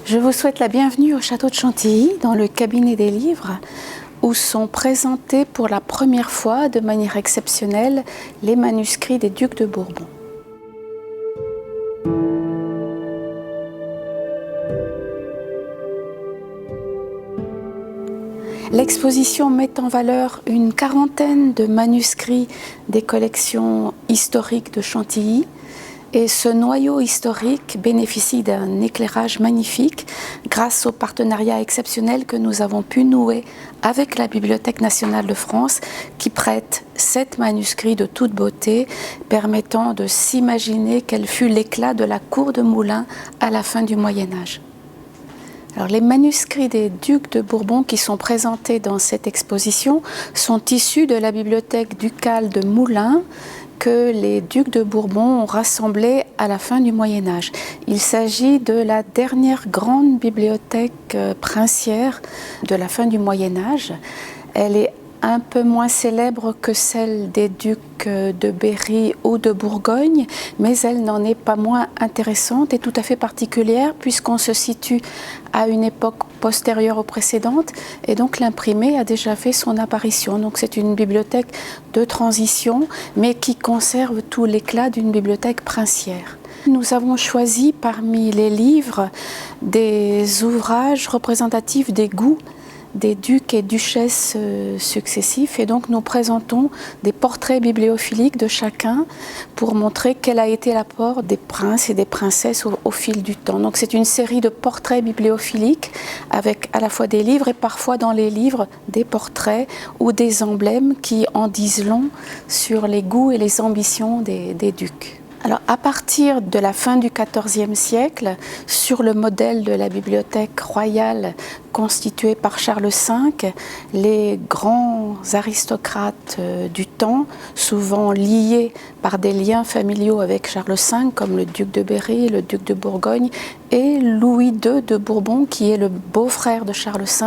Je vous souhaite la bienvenue au château de Chantilly, dans le cabinet des livres, où sont présentés pour la première fois, de manière exceptionnelle, les manuscrits des ducs de Bourbon. L'exposition met en valeur une quarantaine de manuscrits des collections historiques de Chantilly. Et ce noyau historique bénéficie d'un éclairage magnifique grâce au partenariat exceptionnel que nous avons pu nouer avec la Bibliothèque nationale de France, qui prête 7 manuscrits de toute beauté, permettant de s'imaginer quel fut l'éclat de la cour de Moulins à la fin du Moyen-Âge. Alors, les manuscrits des ducs de Bourbon qui sont présentés dans cette exposition sont issus de la bibliothèque ducale de Moulins, que les ducs de Bourbon ont rassemblé à la fin du Moyen-Âge. Il s'agit de la dernière grande bibliothèque princière de la fin du Moyen-Âge. Elle est un peu moins célèbre que celle des ducs de Berry ou de Bourgogne, mais elle n'en est pas moins intéressante et tout à fait particulière, puisqu'on se situe à une époque postérieure aux précédentes, et donc l'imprimé a déjà fait son apparition. Donc c'est une bibliothèque de transition, mais qui conserve tout l'éclat d'une bibliothèque princière. Nous avons choisi parmi les livres des ouvrages représentatifs des goûts des ducs et duchesses successifs, et donc nous présentons des portraits bibliophiliques de chacun pour montrer quel a été l'apport des princes et des princesses au fil du temps. Donc c'est une série de portraits bibliophiliques avec à la fois des livres et parfois dans les livres des portraits ou des emblèmes qui en disent long sur les goûts et les ambitions des ducs. Alors, à partir de la fin du XIVe siècle, sur le modèle de la bibliothèque royale constituée par Charles V, les grands aristocrates du temps, souvent liés par des liens familiaux avec Charles V, comme le duc de Berry, le duc de Bourgogne, et Louis II de Bourbon, qui est le beau-frère de Charles V,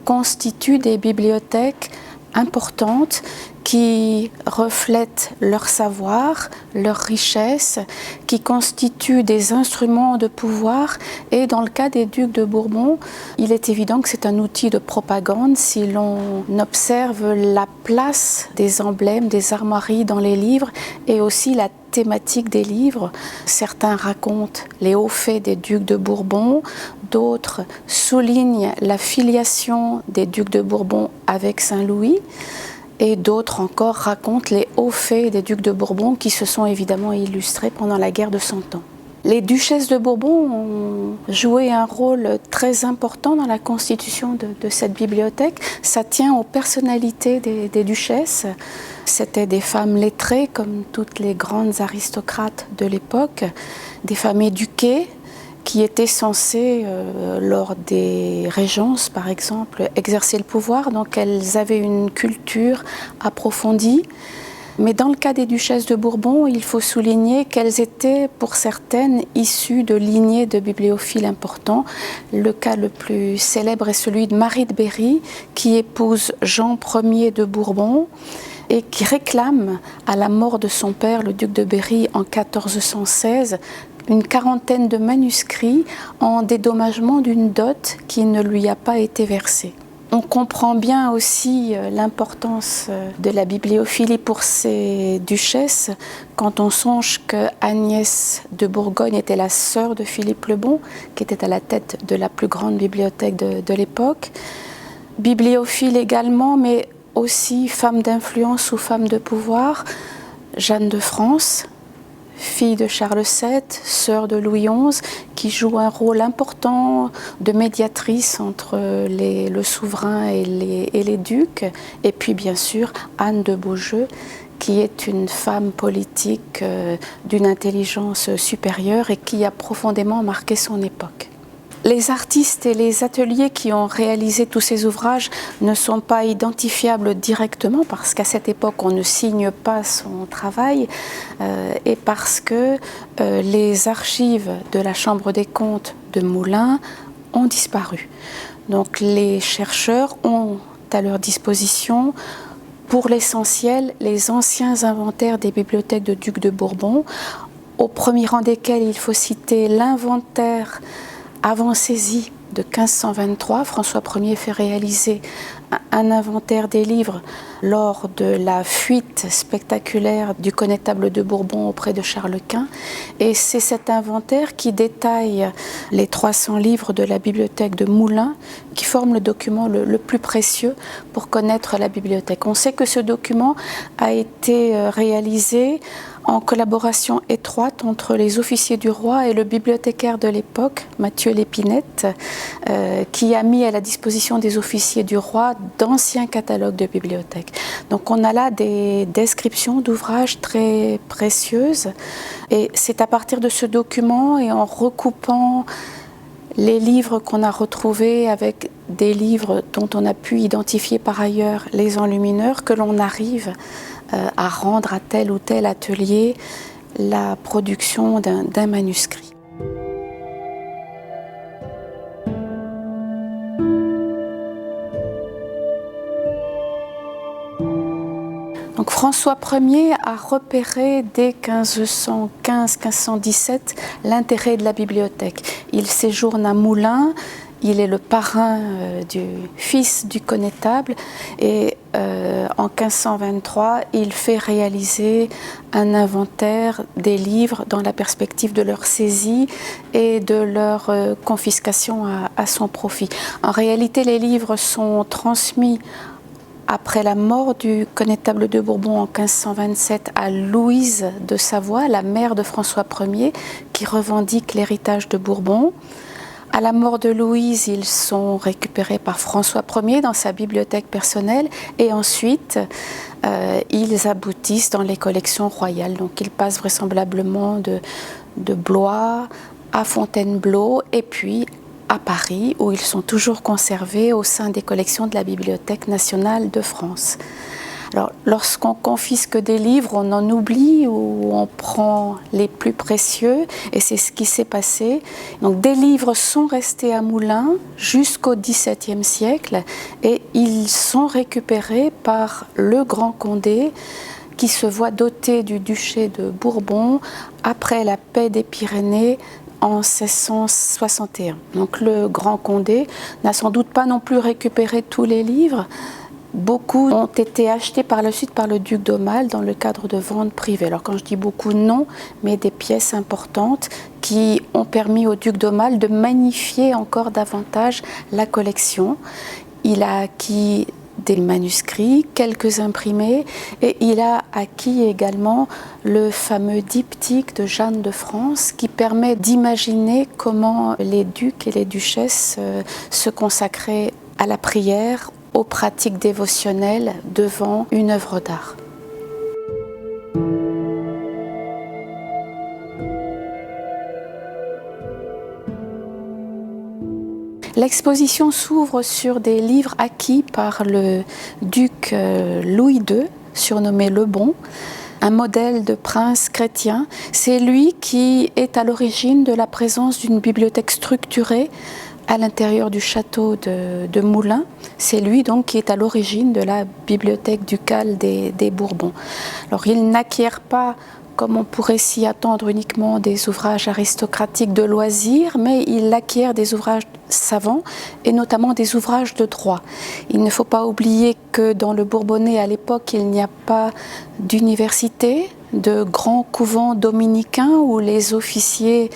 constituent des bibliothèques importantes qui reflètent leur savoir, leur richesse, qui constituent des instruments de pouvoir. Et dans le cas des ducs de Bourbon, il est évident que c'est un outil de propagande si l'on observe la place des emblèmes, des armoiries dans les livres et aussi la thématique des livres. Certains racontent les hauts faits des ducs de Bourbon, d'autres soulignent la filiation des ducs de Bourbon avec Saint-Louis, et d'autres encore racontent les hauts faits des ducs de Bourbon qui se sont évidemment illustrés pendant la guerre de Cent Ans. Les duchesses de Bourbon ont joué un rôle très important dans la constitution de cette bibliothèque. Ça tient aux personnalités des duchesses. C'étaient des femmes lettrées, comme toutes les grandes aristocrates de l'époque, des femmes éduquées, qui étaient censées, lors des régences par exemple, exercer le pouvoir. Donc elles avaient une culture approfondie. Mais dans le cas des duchesses de Bourbon, il faut souligner qu'elles étaient, pour certaines, issues de lignées de bibliophiles importants. Le cas le plus célèbre est celui de Marie de Berry, qui épouse Jean Ier de Bourbon et qui réclame, à la mort de son père, le duc de Berry, en 1416, une quarantaine de manuscrits en dédommagement d'une dot qui ne lui a pas été versée. On comprend bien aussi l'importance de la bibliophilie pour ces duchesses quand on songe que Agnès de Bourgogne était la sœur de Philippe le Bon, qui était à la tête de la plus grande bibliothèque de l'époque. Bibliophile également, mais aussi femme d'influence ou femme de pouvoir, Jeanne de France, fille de Charles VII, sœur de Louis XI, qui joue un rôle important de médiatrice entre le souverain et les ducs, et puis bien sûr Anne de Beaujeu, qui est une femme politique d'une intelligence supérieure et qui a profondément marqué son époque. Les artistes et les ateliers qui ont réalisé tous ces ouvrages ne sont pas identifiables directement parce qu'à cette époque on ne signe pas son travail et parce que les archives de la Chambre des comptes de Moulins ont disparu. Donc les chercheurs ont à leur disposition pour l'essentiel les anciens inventaires des bibliothèques de Duc de Bourbon, au premier rang desquels il faut citer l'inventaire avant saisie de 1523. François Ier fait réaliser un inventaire des livres lors de la fuite spectaculaire du connétable de Bourbon auprès de Charles Quint. Et c'est cet inventaire qui détaille les 300 livres de la bibliothèque de Moulins qui forme le document le plus précieux pour connaître la bibliothèque. On sait que ce document a été réalisé en collaboration étroite entre les officiers du roi et le bibliothécaire de l'époque, Mathieu Lépinette, qui a mis à la disposition des officiers du roi d'anciens catalogues de bibliothèques. Donc on a là des descriptions d'ouvrages très précieuses et c'est à partir de ce document et en recoupant les livres qu'on a retrouvés avec des livres dont on a pu identifier par ailleurs les enlumineurs que l'on arrive à rendre à tel ou tel atelier la production d'un manuscrit. Donc François Ier a repéré dès 1515-1517 l'intérêt de la bibliothèque. Il séjourne à Moulins, il est le parrain du fils du connétable et en 1523, il fait réaliser un inventaire des livres dans la perspective de leur saisie et de leur confiscation à son profit. En réalité, les livres sont transmis après la mort du connétable de Bourbon en 1527 à Louise de Savoie, la mère de François Ier, qui revendique l'héritage de Bourbon. À la mort de Louise, ils sont récupérés par François Ier dans sa bibliothèque personnelle et ensuite ils aboutissent dans les collections royales. Donc ils passent vraisemblablement de Blois à Fontainebleau et puis à Paris où ils sont toujours conservés au sein des collections de la Bibliothèque nationale de France. Alors, lorsqu'on confisque des livres, on en oublie ou on prend les plus précieux, et c'est ce qui s'est passé. Donc, des livres sont restés à Moulins jusqu'au XVIIe siècle, et ils sont récupérés par le Grand Condé, qui se voit doté du duché de Bourbon après la paix des Pyrénées en 1661. Donc, le Grand Condé n'a sans doute pas non plus récupéré tous les livres. Beaucoup ont été achetés par la suite par le duc d'Aumale dans le cadre de ventes privées. Alors quand je dis beaucoup, non, mais des pièces importantes qui ont permis au duc d'Aumale de magnifier encore davantage la collection. Il a acquis des manuscrits, quelques imprimés, et il a acquis également le fameux diptyque de Jeanne de France qui permet d'imaginer comment les ducs et les duchesses se consacraient à la prière, aux pratiques dévotionnelles devant une œuvre d'art. L'exposition s'ouvre sur des livres acquis par le duc Louis II, surnommé Le Bon, un modèle de prince chrétien. C'est lui qui est à l'origine de la présence d'une bibliothèque structurée à l'intérieur du château de Moulins. C'est lui donc qui est à l'origine de la bibliothèque ducale des Bourbons. Alors il n'acquiert pas, comme on pourrait s'y attendre, uniquement des ouvrages aristocratiques de loisirs, mais il acquiert des ouvrages savants et notamment des ouvrages de droit. Il ne faut pas oublier que dans le Bourbonnais à l'époque, il n'y a pas d'université, de grands couvents dominicains où les officiers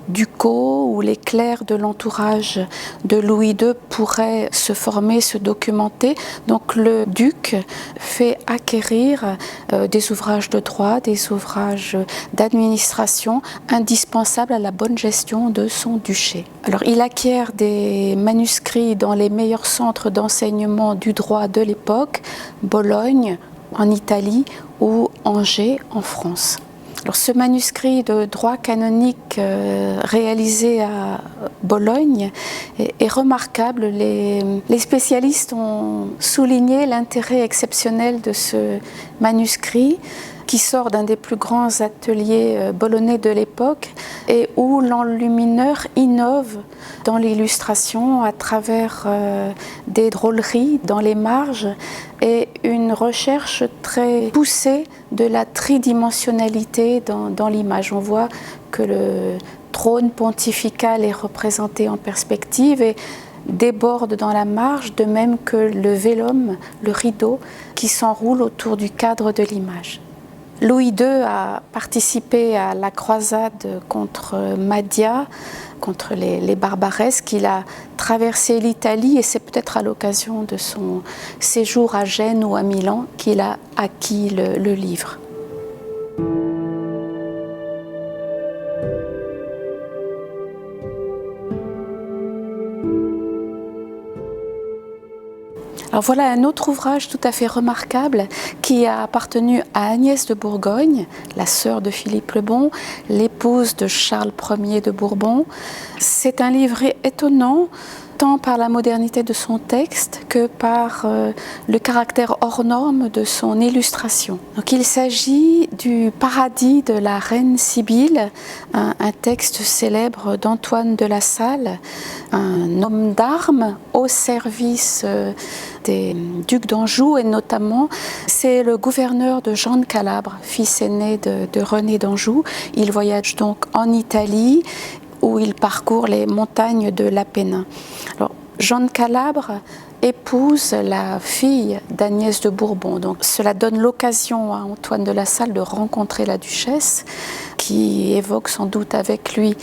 ducaux ou les clercs de l'entourage de Louis II pourraient se former, se documenter. Donc le duc fait acquérir des ouvrages de droit, des ouvrages d'administration indispensables à la bonne gestion de son duché. Alors il acquiert des manuscrits dans les meilleurs centres d'enseignement du droit de l'époque, Bologne en Italie ou Angers en France. Alors, ce manuscrit de droit canonique réalisé Bologne est remarquable. Les spécialistes ont souligné l'intérêt exceptionnel de ce manuscrit qui sort d'un des plus grands ateliers bolonais de l'époque et où l'enlumineur innove dans l'illustration à travers des drôleries dans les marges et une recherche très poussée de la tridimensionnalité dans l'image. On voit que le trône pontifical est représenté en perspective et déborde dans la marge, de même que le vélum, le rideau, qui s'enroule autour du cadre de l'image. Louis II a participé à la croisade contre Madia, contre les barbaresques. Il a traversé l'Italie et c'est peut-être à l'occasion de son séjour à Gênes ou à Milan qu'il a acquis le livre. Alors voilà un autre ouvrage tout à fait remarquable qui a appartenu à Agnès de Bourgogne, la sœur de Philippe le Bon, l'épouse de Charles Ier de Bourbon. C'est un livret étonnant, tant par la modernité de son texte que par le caractère hors norme de son illustration. Donc il s'agit du Paradis de la reine Sibylle, un texte célèbre d'Antoine de La Salle, un homme d'armes au service des ducs d'Anjou et notamment c'est le gouverneur de Jean de Calabre, fils aîné de René d'Anjou. Il voyage donc en Italie où il parcourt les montagnes de l'Apennin. Alors, Jean de Calabre épouse la fille d'Agnès de Bourbon. Donc, cela donne l'occasion à Antoine de La Salle de rencontrer la duchesse, qui évoque sans doute avec lui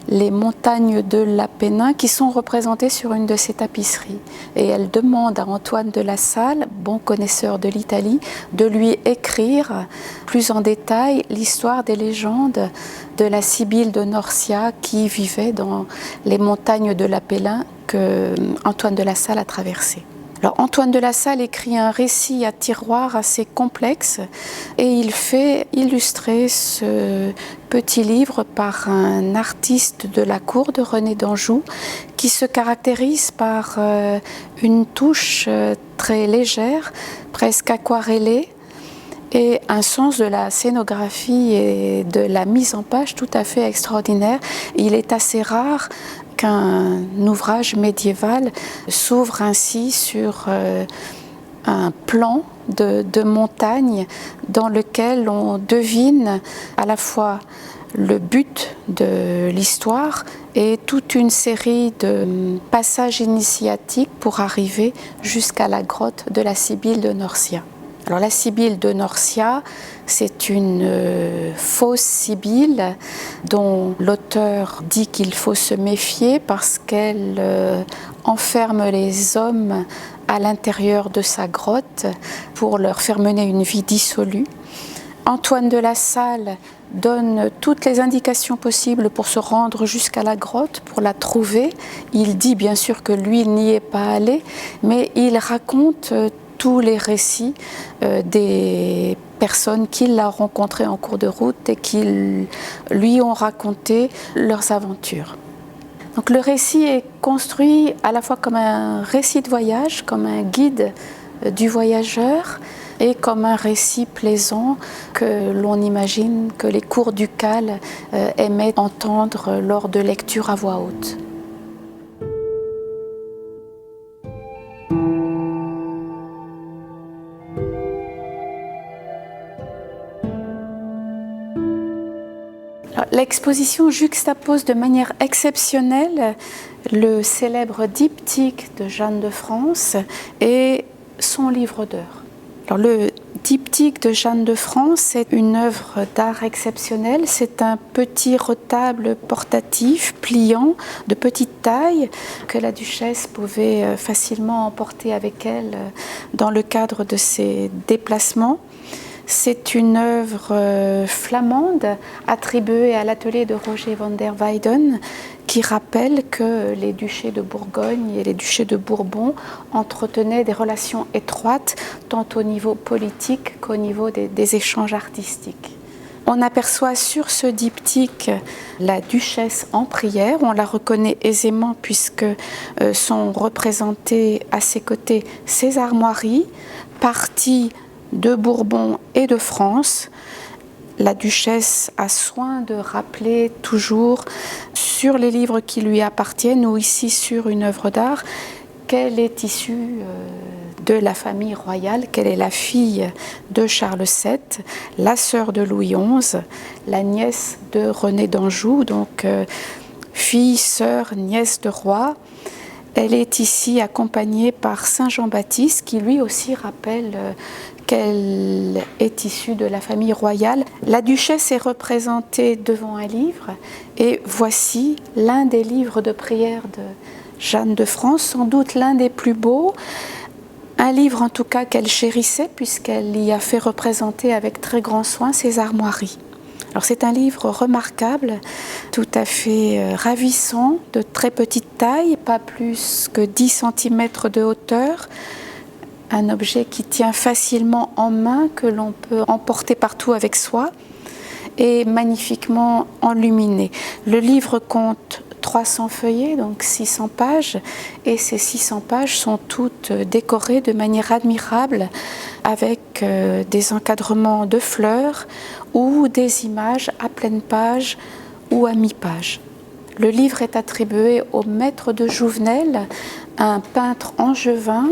les montagnes de l'Apennin qui sont représentées sur une de ses tapisseries. Et elle demande à Antoine de La Salle, bon connaisseur de l'Italie, de lui écrire plus en détail l'histoire des légendes de la Sibylle de Norcia qui vivait dans les montagnes de l'Apennin que Antoine de La Salle a traversées. Alors, Antoine de La Salle écrit un récit à tiroir assez complexe et il fait illustrer ce petit livre par un artiste de la cour de René d'Anjou qui se caractérise par une touche très légère, presque aquarellée, et un sens de la scénographie et de la mise en page tout à fait extraordinaire. Il est assez rare qu'un ouvrage médiéval s'ouvre ainsi sur un plan de montagne dans lequel on devine à la fois le but de l'histoire et toute une série de passages initiatiques pour arriver jusqu'à la grotte de la Sibylle de Norcia. Alors la Sibylle de Norcia, c'est une fausse Sibylle dont l'auteur dit qu'il faut se méfier parce qu'elle enferme les hommes à l'intérieur de sa grotte pour leur faire mener une vie dissolue. Antoine de La Salle donne toutes les indications possibles pour se rendre jusqu'à la grotte, pour la trouver. Il dit bien sûr que lui, il n'y est pas allé, mais il raconte tous les récits des personnes qui l'ont rencontré en cours de route et qui lui ont raconté leurs aventures. Donc le récit est construit à la fois comme un récit de voyage, comme un guide du voyageur et comme un récit plaisant que l'on imagine que les cours ducales aimaient entendre lors de lectures à voix haute. L'exposition juxtapose de manière exceptionnelle le célèbre diptyque de Jeanne de France et son livre d'heures. Alors, le diptyque de Jeanne de France est une œuvre d'art exceptionnelle. C'est un petit retable portatif, pliant, de petite taille, que la duchesse pouvait facilement emporter avec elle dans le cadre de ses déplacements. C'est une œuvre flamande attribuée à l'atelier de Roger van der Weyden qui rappelle que les duchés de Bourgogne et les duchés de Bourbon entretenaient des relations étroites tant au niveau politique qu'au niveau des échanges artistiques. On aperçoit sur ce diptyque la duchesse en prière. On la reconnaît aisément puisque sont représentées à ses côtés ses armoiries, parties de Bourbon et de France. La duchesse a soin de rappeler toujours sur les livres qui lui appartiennent ou ici sur une œuvre d'art qu'elle est issue de la famille royale, qu'elle est la fille de Charles VII, la sœur de Louis XI, la nièce de René d'Anjou, donc fille, sœur, nièce de roi. Elle est ici accompagnée par Saint Jean-Baptiste qui lui aussi rappelle qu'elle est issue de la famille royale. La duchesse est représentée devant un livre et voici l'un des livres de prière de Jeanne de France, sans doute l'un des plus beaux, un livre en tout cas qu'elle chérissait puisqu'elle y a fait représenter avec très grand soin ses armoiries. Alors c'est un livre remarquable, tout à fait ravissant, de très petite taille, pas plus que 10 cm de hauteur, un objet qui tient facilement en main, que l'on peut emporter partout avec soi et magnifiquement enluminé. Le livre compte 300 feuillets, donc 600 pages, et ces 600 pages sont toutes décorées de manière admirable avec des encadrements de fleurs ou des images à pleine page ou à mi-page. Le livre est attribué au maître de Jouvenel, un peintre angevin,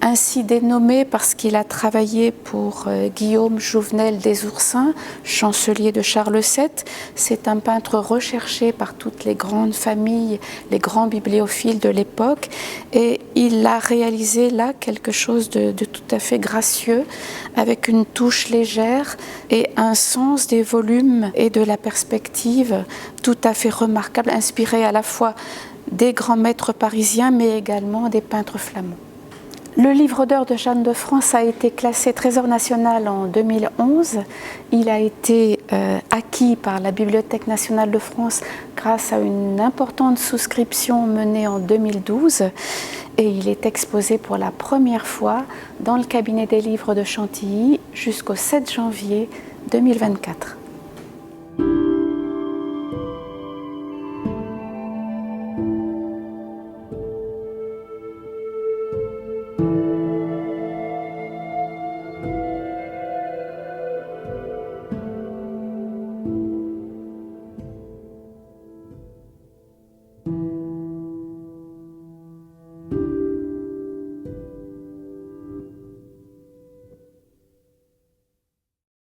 ainsi dénommé parce qu'il a travaillé pour Guillaume Jouvenel des Oursins, chancelier de Charles VII. C'est un peintre recherché par toutes les grandes familles, les grands bibliophiles de l'époque, et il a réalisé là quelque chose de tout à fait gracieux, avec une touche légère et un sens des volumes et de la perspective tout à fait remarquable, inspiré à la fois des grands maîtres parisiens mais également des peintres flamands. Le livre d'heures de Jeanne de France a été classé Trésor national en 2011. Il a été acquis par la Bibliothèque nationale de France grâce à une importante souscription menée en 2012 et il est exposé pour la première fois dans le cabinet des livres de Chantilly jusqu'au 7 janvier 2024.